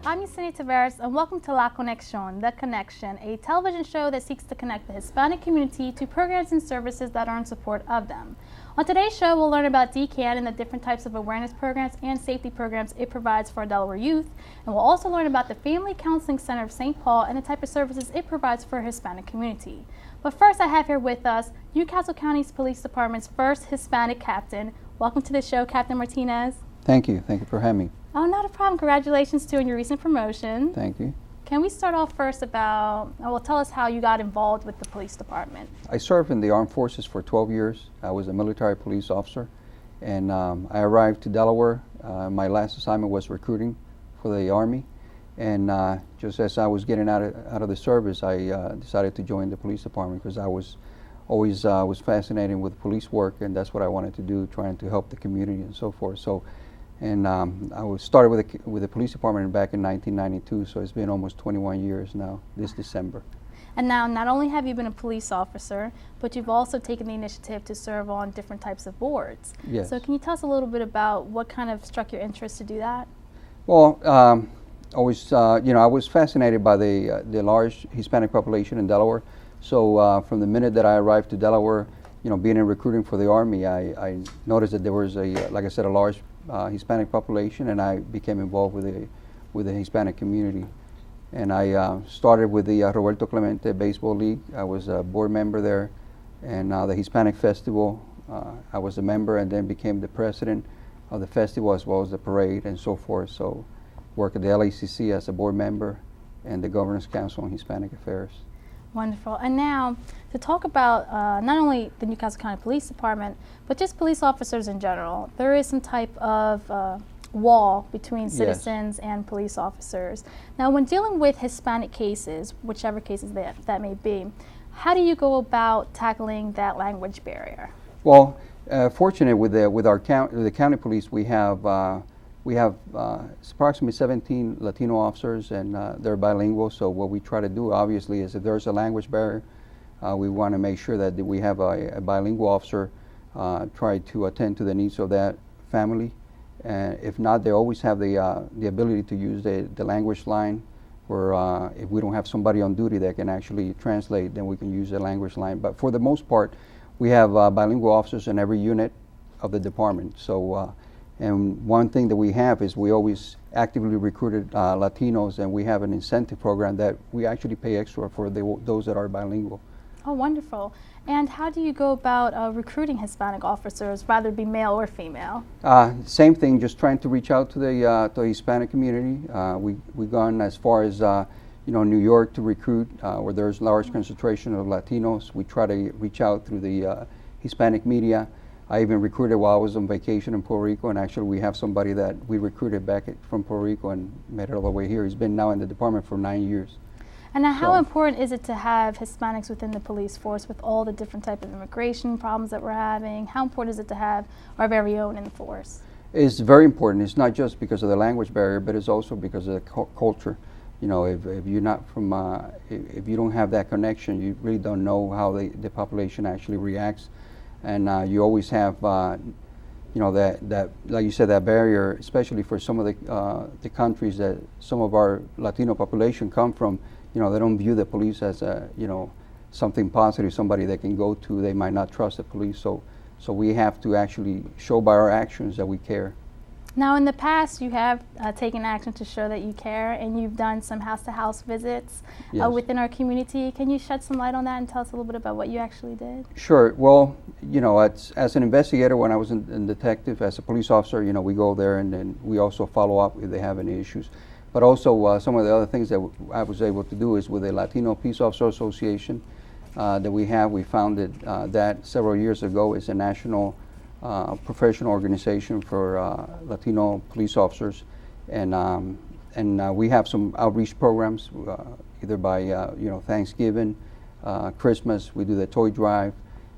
I'm Yesenia Taveras, and welcome to Conexión, The Connection, a television show that seeks to connect the Hispanic community to programs and services that are in support of them. On today's show, we'll learn about DCAN and the different types of awareness programs and safety programs it provides for Delaware youth, and we'll also learn about the Family Counseling Center of St. Paul and the type of services it provides for a Hispanic community. But first, I have here with us Newcastle County Police Department's first Hispanic captain. Welcome to the show, Captain Martinez. Thank you for having me. Oh, not a problem. Congratulations too on your recent promotion. Thank you. Can we start off first about, tell us how you got involved with the police department. I served in the armed forces for 12 years. I was a military police officer, and I arrived to Delaware. My last assignment was recruiting for the Army, and just as I was getting out of the service, I decided to join the police department because I was always fascinated with police work, and that's what I wanted to do, trying to help the community and so forth. I started with the police department back in 1992, so it's been almost 21 years now, this December. And now, not only have you been a police officer, but you've also taken the initiative to serve on different types of boards. Yes. So can you tell us a little bit about what kind of struck your interest to do that? Well, I was fascinated by the large Hispanic population in Delaware. So from the minute that I arrived to Delaware, being in recruiting for the Army, I noticed that there was like I said, a large Hispanic population, and I became involved with the Hispanic community. And I started with the Roberto Clemente Baseball League. I was a board member there, and the Hispanic Festival, I was a member, and then became the president of the festival as well as the parade and so forth. So worked at the LACC as a board member and the Governor's Council on Hispanic Affairs. Wonderful. And now, to talk about not only the Newcastle County Police Department, but just police officers in general, there is some type of wall between citizens and police officers. Now, when dealing with Hispanic cases, whichever cases that may be, how do you go about tackling that language barrier? Well, fortunate with our the county police, we have approximately 17 Latino officers, and they're bilingual. So what we try to do, obviously, is if there's a language barrier, we want to make sure that we have a bilingual officer try to attend to the needs of that family. And if not, they always have the ability to use the language line, where if we don't have somebody on duty that can actually translate, then we can use the language line. But for the most part, we have bilingual officers in every unit of the department. So. And one thing that we have is we always actively recruited Latinos, and we have an incentive program that we actually pay extra for those that are bilingual. Oh, wonderful. And how do you go about recruiting Hispanic officers, whether it be male or female? Same thing, just trying to reach out to the Hispanic community. We've gone as far as New York to recruit, where there's large concentration of Latinos. We try to reach out through the Hispanic media. I even recruited while I was on vacation in Puerto Rico, and actually we have somebody that we recruited back from Puerto Rico and made it all the way here. He's been now in the department for 9 years. And now, how important is it to have Hispanics within the police force with all the different type of immigration problems that we're having? How important is it to have our very own in the force? It's very important. It's not just because of the language barrier, but it's also because of the culture. If you're not from, if you don't have that connection, you really don't know how the population actually reacts. And you always have, that like you said, that barrier, especially for some of the countries that some of our Latino population come from. They don't view the police as something positive, somebody they can go to. They might not trust the police, so we have to actually show by our actions that we care. Now, in the past, you have taken action to show that you care, and you've done some house-to-house visits within our community. Can you shed some light on that and tell us a little bit about what you actually did? Sure. Well, as an investigator, when I was a detective, as a police officer, we go there, and then we also follow up if they have any issues. But also, some of the other things that I was able to do is with the Latino Peace Officer Association that we have. We founded that several years ago. It's a national professional organization for Latino police officers, and we have some outreach programs, either by Thanksgiving, Christmas. We do the toy drive.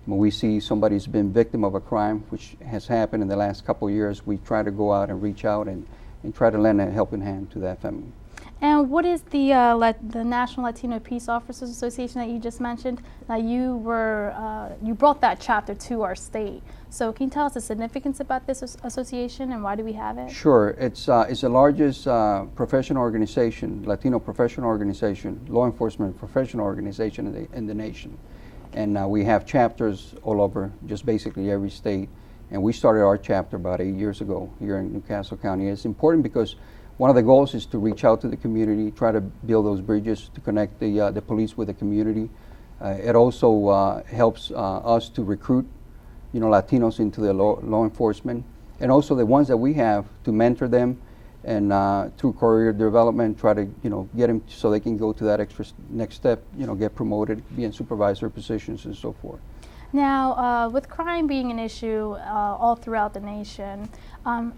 When we see somebody's been victim of a crime, which has happened in the last couple of years, we try to go out and reach out and try to lend a helping hand to that family. And what is the National Latino Peace Officers Association that you just mentioned? Now you brought that chapter to our state. So can you tell us the significance about this association and why do we have it? Sure. It's the largest professional organization, Latino professional organization, law enforcement professional organization in the nation. And we have chapters all over, just basically every state. And we started our chapter about 8 years ago here in Newcastle County. It's important because one of the goals is to reach out to the community, try to build those bridges to connect the police with the community. It also helps us to recruit, Latinos into the law enforcement, and also the ones that we have to mentor them, and through career development, try to get them so they can go to that extra next step, get promoted, be in supervisor positions and so forth. Now, with crime being an issue all throughout the nation,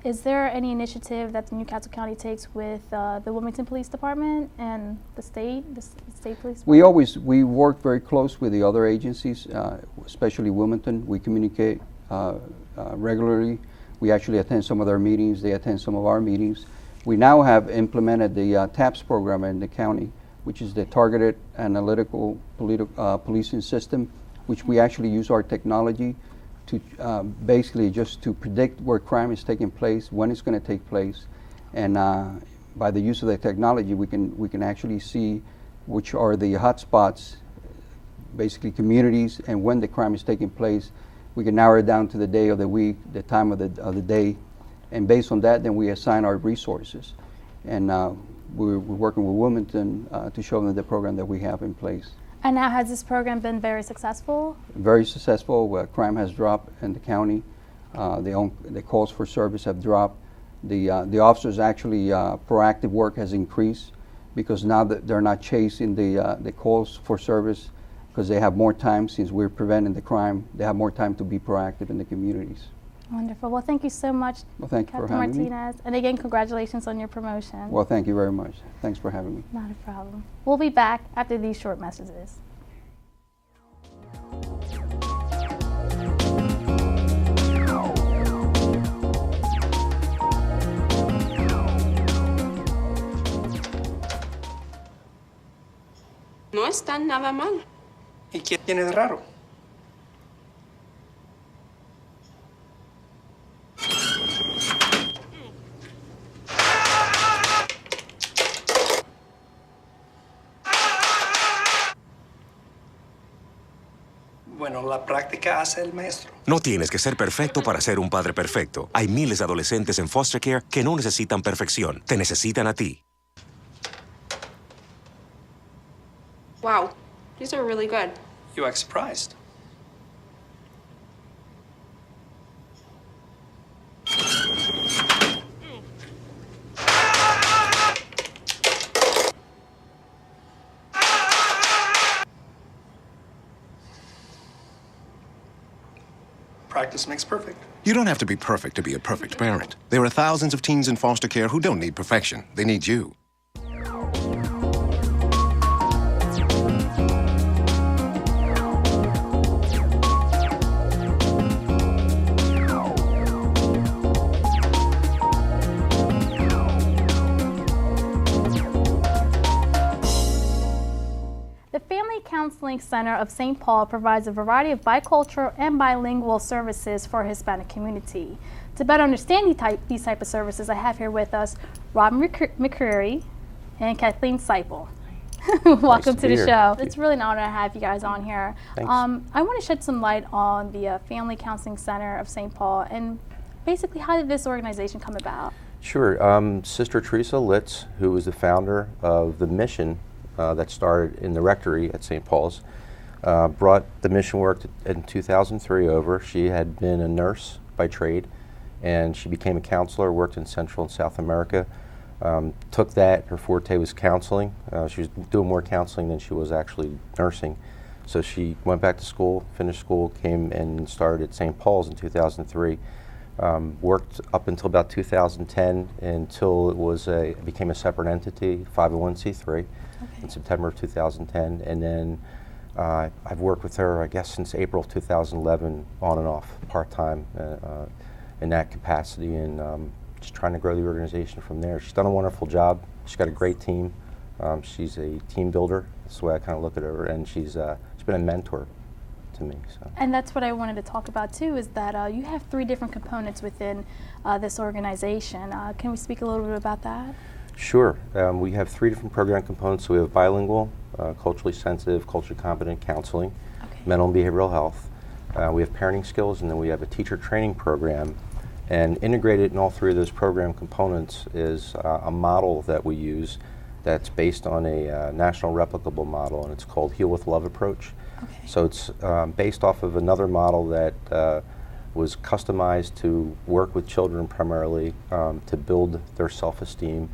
is there any initiative that the Newcastle County takes with the Wilmington Police Department and the state police department? We work very close with the other agencies, especially Wilmington. We communicate regularly. We actually attend some of their meetings. They attend some of our meetings. We now have implemented the TAPS program in the county, which is the Targeted Analytical Policing System, which we actually use our technology to basically just to predict where crime is taking place, when it's going to take place, and by the use of the technology, we can actually see which are the hot spots, basically communities, and when the crime is taking place. We can narrow it down to the day of the week, the time of the day, and based on that, then we assign our resources. And we're working with Wilmington to show them the program that we have in place. And now, has this program been very successful? Very successful. Crime has dropped in the county. The calls for service have dropped. The officers actually proactive work has increased because now that they're not chasing the calls for service, because they have more time since we're preventing the crime. They have more time to be proactive in the communities. Wonderful. Well, thank you so much, well, thank you Captain for having Martinez. And again, congratulations on your promotion. Well, thank you very much. Thanks for having me. Not a problem. We'll be back after these short messages. No están nada mal. ¿Y qué tiene de raro? Bueno, la práctica hace el maestro. No tienes que ser perfecto para ser un padre perfecto. Hay miles de adolescentes en foster care que no necesitan perfección. Te necesitan a ti. Wow, these are really good. You act surprised. Practice makes perfect. You don't have to be perfect to be a perfect parent. There are thousands of teens in foster care who don't need perfection. They need you. Counseling Center of St. Paul provides a variety of bicultural and bilingual services for Hispanic community. To better understand these type of services, I have here with us Rob McCreary and Kathleen Seipel. Welcome to the show. It's really an honor to have you guys on here. Thanks. I want to shed some light on the Family Counseling Center of St. Paul and basically how did this organization come about? Sure. Sister Teresa Litz, who was the founder of the mission that started in the rectory at St. Paul's, brought the mission work in 2003 over. She had been a nurse by trade, and she became a counselor, worked in Central and South America. Took that, her forte was counseling. She was doing more counseling than she was actually nursing. So she went back to school, finished school, came and started at St. Paul's in 2003. Worked up until about 2010 until it became a separate entity, 501c3. In September of 2010, and then I've worked with her, I guess, since April of 2011, on and off, part-time, in that capacity, and just trying to grow the organization from there. She's done a wonderful job. She's got a great team. She's a team builder. That's the way I kind of look at her, and she's been a mentor to me. So. And that's what I wanted to talk about too, is that you have 3 different components within this organization. Can we speak a little bit about that? Sure. We have 3 different program components. So we have bilingual, culturally sensitive, culturally competent counseling, mental and behavioral health. We have parenting skills, and then we have a teacher training program. And integrated in all 3 of those program components is a model that we use that's based on a national replicable model, and it's called Heal with Love approach. Okay. So it's based off of another model that was customized to work with children primarily to build their self-esteem,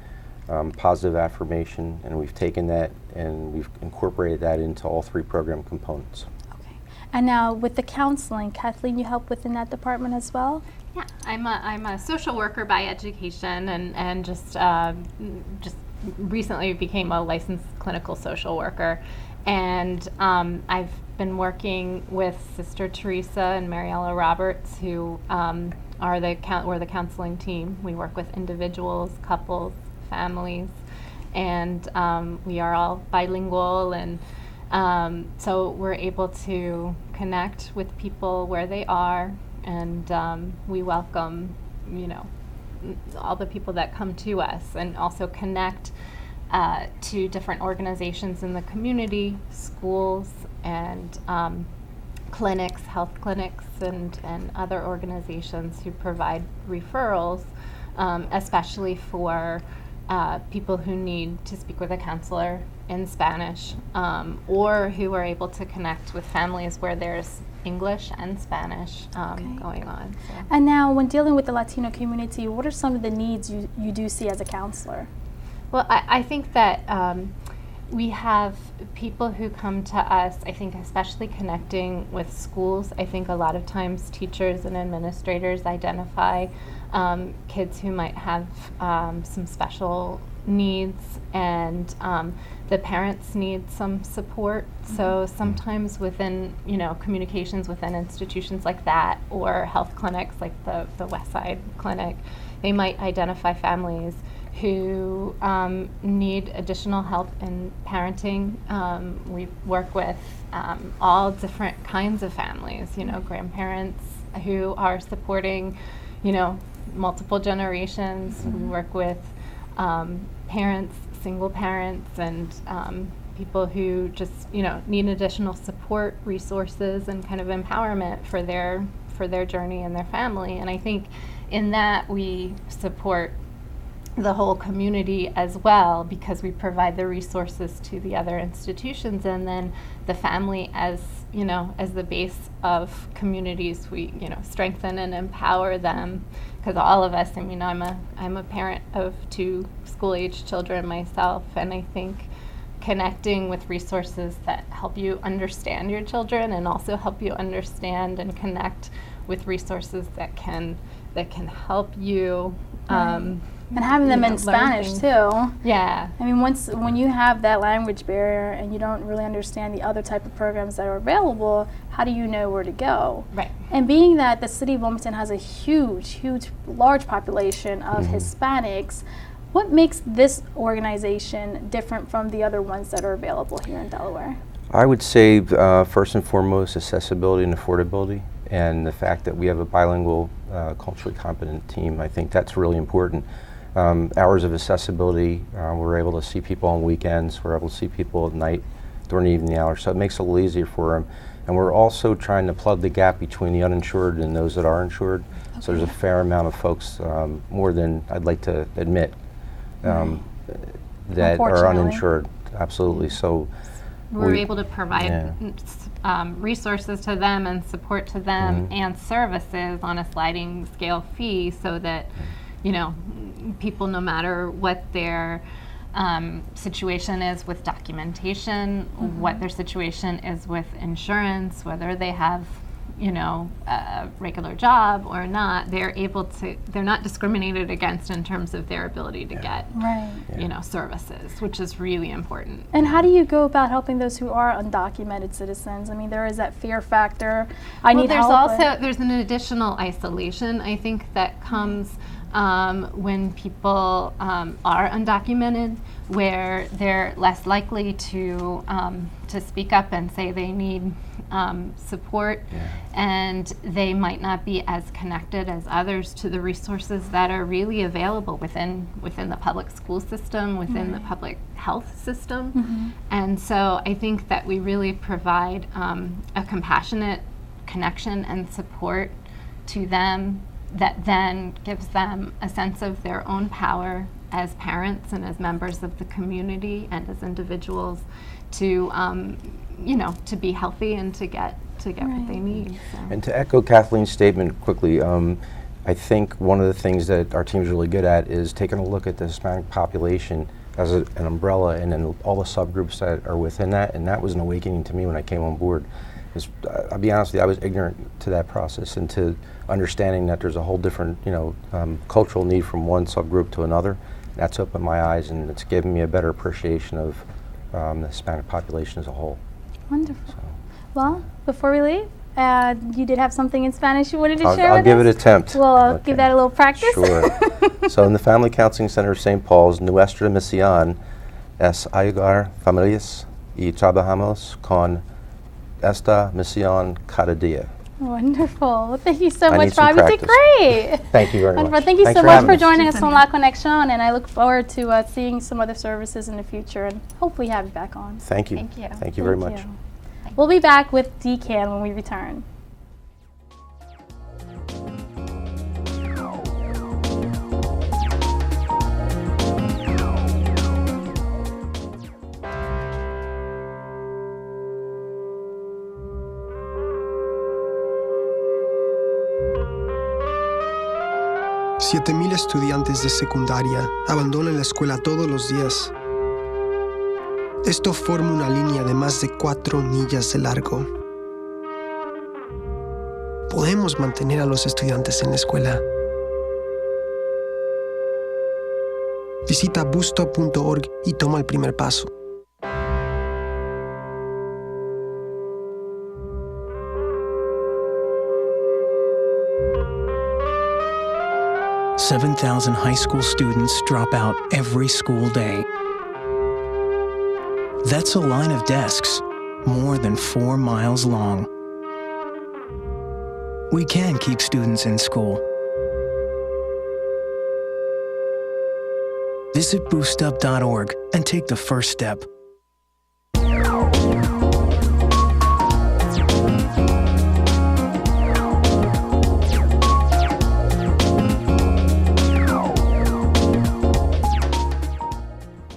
positive affirmation, and we've taken that and we've incorporated that into all 3 program components. Okay. And now with the counseling, Kathleen, you help within that department as well? Yeah, I'm a social worker by education, and just recently became a licensed clinical social worker, and I've been working with Sister Teresa and Mariella Roberts, who we're the counseling team. We work with individuals, couples, families, and we are all bilingual, and so we're able to connect with people where they are, and we welcome, all the people that come to us, and also connect to different organizations in the community, schools, and clinics, health clinics, and other organizations who provide referrals, especially for people who need to speak with a counselor in Spanish, or who are able to connect with families where there's English and Spanish going on. So. And now, when dealing with the Latino community, what are some of the needs you do see as a counselor? Well, I think that we have people who come to us, I think especially connecting with schools. I think a lot of times teachers and administrators identify kids who might have some special needs, and the parents need some support. So sometimes within, communications within institutions like that, or health clinics like the West Side Clinic, they might identify families who need additional help in parenting. We work with all different kinds of families, grandparents who are supporting, multiple generations. We work with parents, single parents, and people who just, need additional support, resources, and kind of empowerment for their journey and their family. And I think in that we support the whole community as well, because we provide the resources to the other institutions, and then the family as the base of communities, we strengthen and empower them, because all of us, I'm a parent of 2 school-age children myself, and I think connecting with resources that help you understand your children, and also help you understand and connect with resources that can help you. And having them in Spanish too. Yeah. When you have that language barrier and you don't really understand the other type of programs that are available, how do you know where to go? Right. And being that the city of Wilmington has a huge, large population of Hispanics, what makes this organization different from the other ones that are available here in Delaware? I would say first and foremost accessibility and affordability, and the fact that we have a bilingual, culturally competent team. I think that's really important. Hours of accessibility, we're able to see people on weekends, we're able to see people at night during the evening hours, so it makes it a little easier for them. And we're also trying to plug the gap between the uninsured and those that are insured. Okay. So there's a fair amount of folks, more than I'd like to admit, that are uninsured. Absolutely. So we're able to provide resources to them and support to them, and services on a sliding scale fee, so that people, no matter what their situation is with documentation, what their situation is with insurance, whether they have a regular job or not, they're not discriminated against in terms of their ability to get services, which is really important. And how do you go about helping those who are undocumented citizens? There is that fear factor. There's an additional isolation, I think, that comes when people are undocumented, where they're less likely to speak up and say they need support, and they might not be as connected as others to the resources that are really available within the public school system, within the public health system. And so I think that we really provide a compassionate connection and support to them that then gives them a sense of their own power as parents and as members of the community and as individuals to to be healthy and to get what they need. So. And to echo Kathleen's statement quickly, I think one of the things that our team's really good at is taking a look at the Hispanic population as an umbrella and then all the subgroups that are within that, and that was an awakening to me when I came on board. I'll be honest with you, I was ignorant to that process and to understanding that there's a whole different, cultural need from one subgroup to another. That's opened my eyes, and it's given me a better appreciation of the Hispanic population as a whole. Wonderful. So. Well, before we leave, you did have something in Spanish you wanted to share with us? I'll give it an attempt. Well, I'll give that a little practice. Sure. So in the Family Counseling Center of St. Paul's, nuestra misión es ayudar familias y trabajamos con esta misión cada día. Wonderful. Well, thank you so I much, need some Rob. You did practice. great. Thank you very Wonderful. much. Thank you Thanks so for much having for us. joining us on La Conexión, and I look forward to seeing some other services in the future and hopefully have you back on. Thank you. Thank you. Thank you very much. you. We'll be back with DCAN when we return. Siete mil estudiantes de secundaria abandonan la escuela todos los días. Esto forma una línea de más de 4 millas de largo. Podemos mantener a los estudiantes en la escuela. Visita busstop.org y toma el primer paso. $7,000 high school students drop out every school day. That's a line of desks more than 4 miles long. We can keep students in school. Visit boostup.org and take the first step.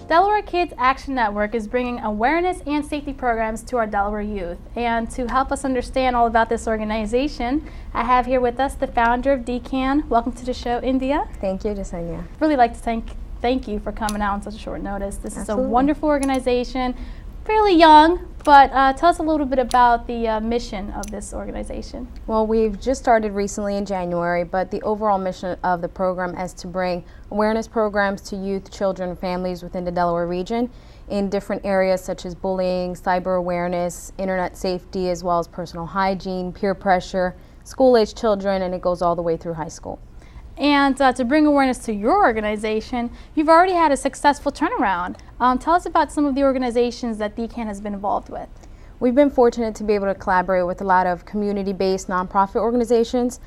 Delaware Kids Action Network is bringing awareness and safety programs to our Delaware youth. And to help us understand all about this organization, I have here with us the founder of DCAN. Welcome to the show, India. Thank you, Yesenia. Really like to thank you for coming out on such a short notice. This Absolutely. is a wonderful organization, fairly young, but tell us a little bit about the mission of this organization. Well, we've just started recently in January, but the overall mission of the program is to bring awareness programs to youth, children, and families within the Delaware region in different areas such as bullying, cyber awareness, internet safety, as well as personal hygiene, peer pressure, school-age children, and it goes all the way through high school. And to bring awareness to your organization, you've already had a successful turnaround. Tell us about some of the organizations that DCAN has been involved with. We've been fortunate to be able to collaborate with a lot of community-based nonprofit organizations.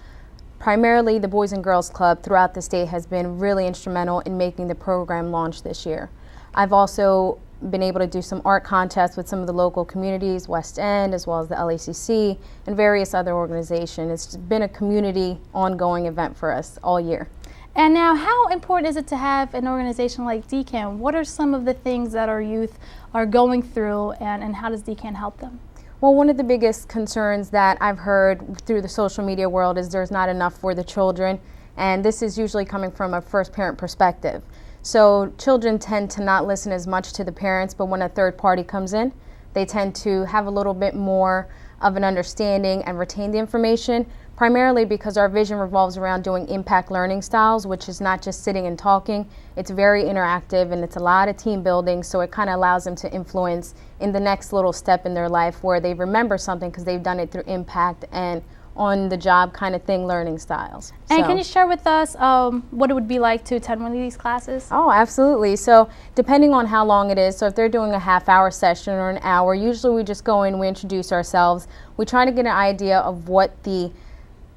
Primarily, the Boys and Girls Club throughout the state has been really instrumental in making the program launch this year. I've also been able to do some art contests with some of the local communities, West End, as well as the LACC, and various other organizations. It's been a community ongoing event for us all year. And now, how important is it to have an organization like DCAN? What are some of the things that our youth are going through, and how does DCAN help them? Well, one of the biggest concerns that I've heard through the social media world is there's not enough for the children, and this is usually coming from a first parent perspective. So children tend to not listen as much to the parents, but when a third party comes in, they tend to have a little bit more of an understanding and retain the information, primarily because our vision revolves around doing impact learning styles, which is not just sitting and talking. It's very interactive and it's a lot of team building, so it kind of allows them to influence in the next little step in their life where they remember something because they've done it through impact and on-the-job kind of thing learning styles. And So- can you share with us what it would be like to attend one of these classes? Oh, absolutely. So depending on how long it is, so if they're doing a half-hour session or an hour, usually we just go in, we introduce ourselves. We try to get an idea of what the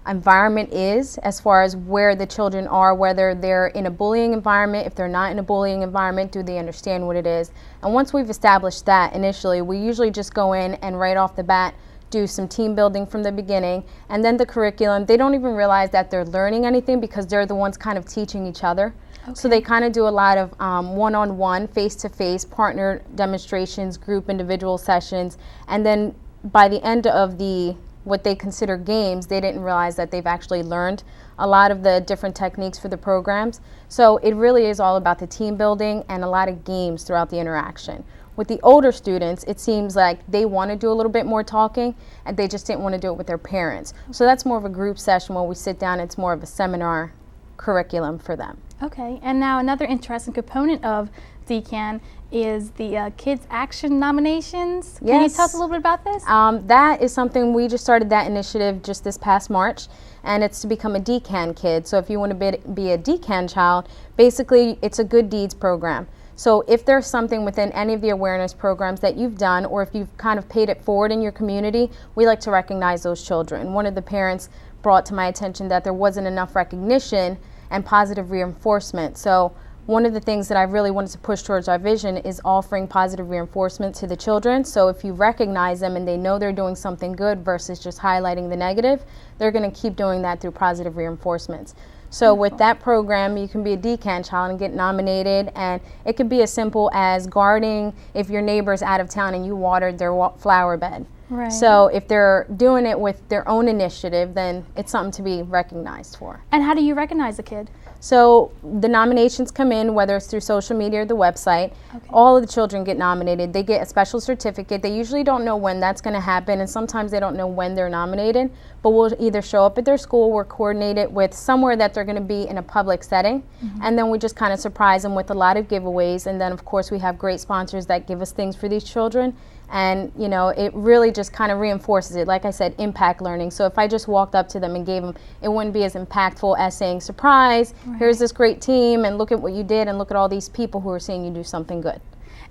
environment is as far as where the children are, whether they're in a bullying environment, if they're not in a bullying environment, do they understand what it is? And once we've established that initially, we usually just go in and right off the bat do some team building from the beginning, and then the curriculum. They don't even realize that they're learning anything because they're the ones kind of teaching each other. So they kind of do a lot of one-on-one, face-to-face, partner demonstrations, group individual sessions, and then by the end of the what they consider games, they didn't realize that they've actually learned a lot of the different techniques for the programs. So it really is all about the team building and a lot of games throughout the interaction. With the older students, it seems like they want to do a little bit more talking and they just didn't want to do it with their parents. So that's more of a group session where we sit down, it's more of a seminar curriculum for them. Okay, and now another interesting component of DCAN is the Kids Action nominations. Can you tell us a little bit about this? That is something, we just started that initiative just this past March, and it's to become a DCAN kid. So if you want to be a DCAN child, basically it's a good deeds program. So if there's something within any of the awareness programs that you've done, or if you've kind of paid it forward in your community, we like to recognize those children. One of the parents brought to my attention that there wasn't enough recognition and positive reinforcement. So one of the things that I really wanted to push towards our vision is offering positive reinforcement to the children. So if you recognize them and they know they're doing something good versus just highlighting the negative, they're going to keep doing that through positive reinforcements. So with that program, you can be a DCAN child and get nominated, and it could be as simple as guarding if your neighbor's out of town and you watered their flower bed. Right. So if they're doing it with their own initiative, then it's something to be recognized for. And how do you recognize a kid? So the nominations come in, whether it's through social media or the website. Okay. All of the children get nominated. They get a special certificate. They usually don't know when that's going to happen, and sometimes they don't know when they're nominated. But we'll either show up at their school, we're coordinated with somewhere that they're going to be in a public setting, and then we just kind of surprise them with a lot of giveaways. And then, of course, we have great sponsors that give us things for these children. And, you know, it really just kind of reinforces it. Like I said, impact learning. So if I just walked up to them and gave them, it wouldn't be as impactful as saying, surprise, here's this great team, and look at what you did, and look at all these people who are seeing you do something good.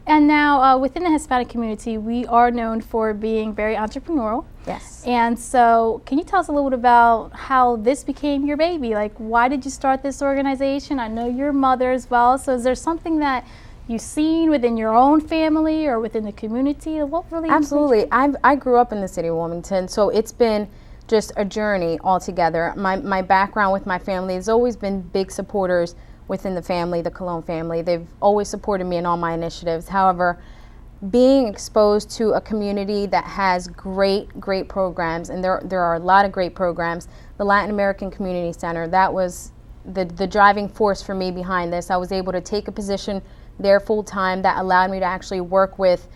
And now within the Hispanic community, we are known for being very entrepreneurial. Yes. And so can you tell us a little bit about how this became your baby? Like, why did you start this organization? I know you're a mother as well. So is there something that you've seen within your own family or within the community? What really? Absolutely. I grew up in the city of Wilmington, so it's been just a journey altogether. My background with my family has always been big supporters within the family, the Colon family. They've always supported me in all my initiatives. However, being exposed to a community that has great programs, and there are a lot of great programs, the Latin American Community Center, that was the driving force for me behind this. I was able to take a position there full-time that allowed me to actually work with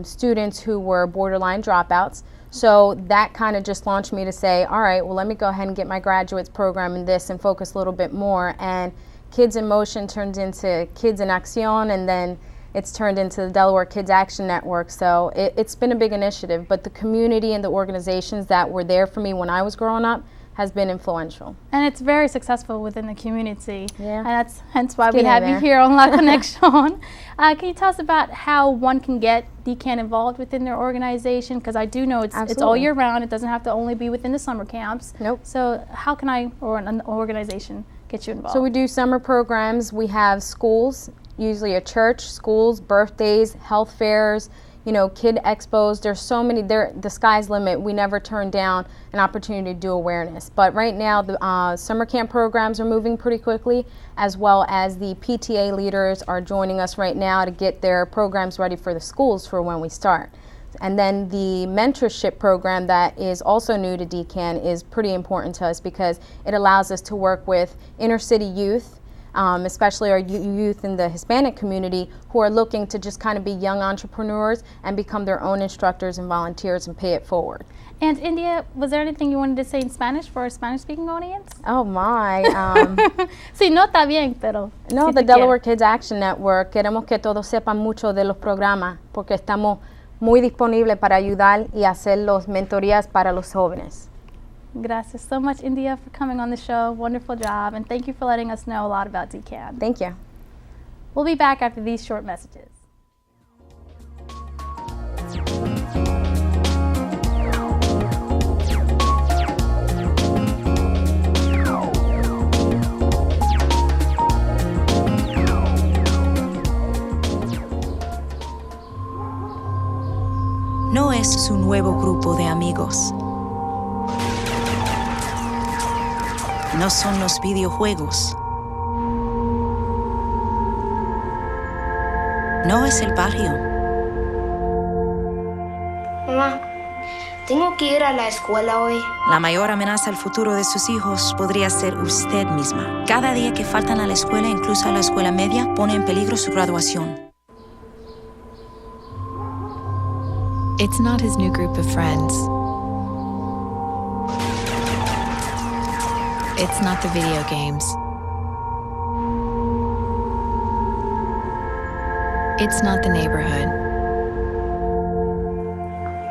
students who were borderline dropouts. So that kind of just launched me to say, all right, well, let me go ahead and get my graduates program in this and focus a little bit more. And Kids in Motion turned into Kids in Acción, and then it's turned into the Delaware Kids Action Network. So it's been a big initiative, but the community and the organizations that were there for me when I was growing up has been influential. And it's very successful within the community. Yeah. And that's hence why we have you here on La Conexión. Can you tell us about how one can get DCAN involved within their organization? Because I do know it's all year round. It doesn't have to only be within the summer camps. Nope. So how can I, or an organization, get you involved? So we do summer programs. We have schools, usually a church, schools, birthdays, health fairs, you know, kid expos. There's so many, the sky's the limit. We never turn down an opportunity to do awareness. But right now, the summer camp programs are moving pretty quickly, as well as the PTA leaders are joining us right now to get their programs ready for the schools for when we start. And then the mentorship program that is also new to DCAN is pretty important to us because it allows us to work with inner city youth, especially our youth in the Hispanic community, who are looking to just kind of be young entrepreneurs and become their own instructors and volunteers and pay it forward. And India, was there anything you wanted to say in Spanish for a Spanish-speaking audience? Oh my. Sí, no está bien, pero No, si the tú Delaware quieres. Kids Action Network, queremos que todos sepan mucho de los programas porque estamos muy disponibles para ayudar y hacer las mentorías para los jóvenes. Gracias so much, India, for coming on the show. Wonderful job, and thank you for letting us know a lot about DCAN. Thank you. We'll be back after these short messages. No es su nuevo grupo de amigos. No son los videojuegos. No es el barrio. Mamá, tengo que ir a la escuela hoy. La mayor amenaza al futuro de sus hijos podría ser usted misma. Cada día que faltan a la escuela, incluso a la escuela media, pone en peligro su graduación. It's not his new group of friends. It's not the video games. It's not the neighborhood.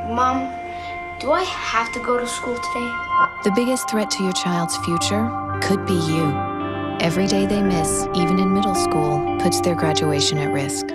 Mom, do I have to go to school today? The biggest threat to your child's future could be you. Every day they miss, even in middle school, puts their graduation at risk.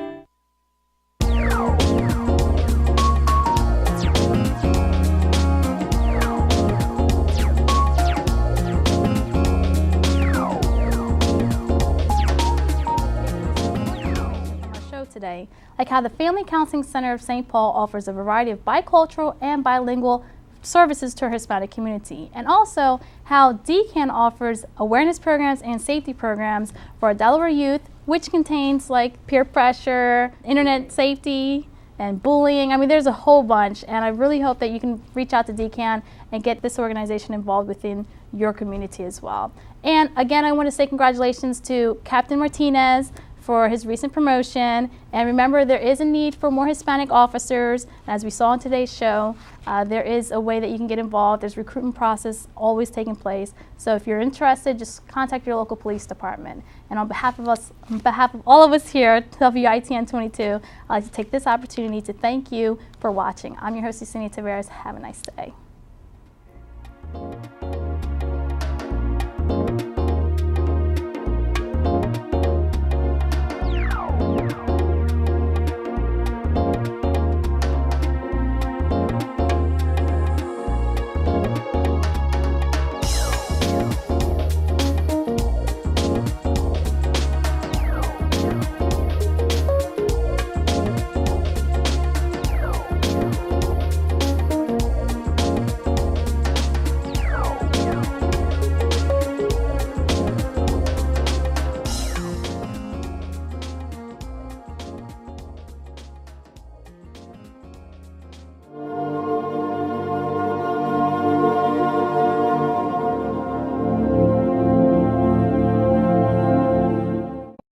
Today, like how the Family Counseling Center of St. Paul offers a variety of bicultural and bilingual services to our Hispanic community, and also how DCAN offers awareness programs and safety programs for our Delaware youth, which contains like peer pressure, internet safety, and bullying. I mean, there's a whole bunch, and I really hope that you can reach out to DCAN and get this organization involved within your community as well. And again, I want to say congratulations to Captain Martinez for his recent promotion. And remember, there is a need for more Hispanic officers. As we saw in today's show, there is a way that you can get involved. There's a recruitment process always taking place. So if you're interested, just contact your local police department. And on behalf of all of us here at WITN 22, I'd like to take this opportunity to thank you for watching. I'm your host, Yesenia Taveras. Have a nice day.